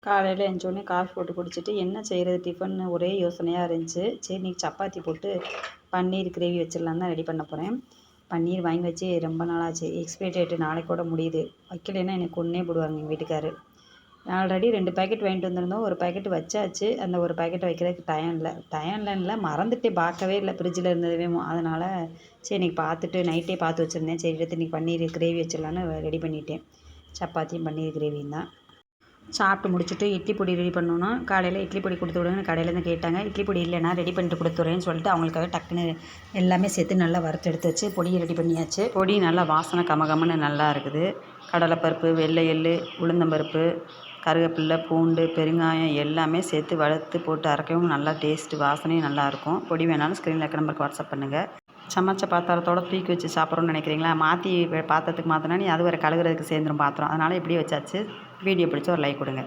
காலையில் எழுந்தோடனே காஃபி போட்டு குடிச்சிட்டு என்ன செய்கிறது டிஃபன்னு ஒரே யோசனையாக இருந்துச்சு. சரி இன்னைக்கு சப்பாத்தி போட்டு பன்னீர் கிரேவி வச்சிடலான்னு தான் ரெடி பண்ண போகிறேன். பன்னீர் வாங்கி வச்சு ரொம்ப நாளாச்சு. எக்ஸ்பைரி டேட்டு நாளைக்கூட முடியுது. வைக்கலைன்னா எனக்கு கொன்னே போடுவாங்க எங்கள் வீட்டுக்காரு. ஆல்ரெடி 2 பேக்கெட் வாங்கிட்டு வந்திருந்தோம். ஒரு பேக்கெட் வச்சாச்சு. அந்த ஒரு பேக்கெட் வைக்கிறதுக்கு டைம் இல்லைன்னு மறந்துட்டு பார்க்கவே இல்லை ஃப்ரிட்ஜில் இருந்ததுவே. அதனால் சரி இன்றைக்கி பார்த்துட்டு நைட்டே பார்த்து வச்சுருந்தேன். சரி எடுத்து இன்றைக்கி பன்னீர் கிரேவி வச்சிடலான்னு ரெடி பண்ணிட்டேன். சப்பாத்தியும் பன்னீர் கிரேவியும் தான். சாப்பிட்டு முடிச்சுட்டு இட்லி பொடி ரெடி பண்ணோன்னா காலையில் இட்லி பொடி கொடுத்து விடுங்கன்னு கடையிலேருந்து கேட்டாங்க. இட்லி பொடி இல்லைனா ரெடி பண்ணிட்டு கொடுத்துட்றேன்னு சொல்லிட்டு அவங்களுக்காக டக்குன்னு எல்லாமே சேர்த்து நல்லா வறுத்து எடுத்து வச்சு பொடியை ரெடி பண்ணியாச்சு. பொடி நல்லா வாசனை கமகமன்னு நல்லா இருக்குது. கடலைப்பருப்பு, வெள்ளை எள்ளு, உளுந்தம்பருப்பு, கருவேப்பில்லை, பூண்டு, பெருங்காயம் எல்லாமே சேர்த்து வறுத்து போட்டு அரைக்கவும் நல்லா டேஸ்ட்டு வாசனையும் நல்லாயிருக்கும். பொடி வேணாலும் ஸ்க்ரீனில் இருக்க நம்பருக்கு வாட்ஸ்அப் பண்ணுங்கள். சமைச்ச பாத்திரத்தோடு தூக்கி வச்சு சாப்பிட்றோன்னு நினைக்கிறீங்களா? மாற்றி பாத்திரத்துக்கு மாற்றினா நீ அது வேறு கழுவுறதுக்கு சேர்ந்துடும் பாத்திரம். அதனால் இப்படியே வச்சாச்சு. வீடியோ பிடிச்சா ஒரு லைக் கொடுங்க.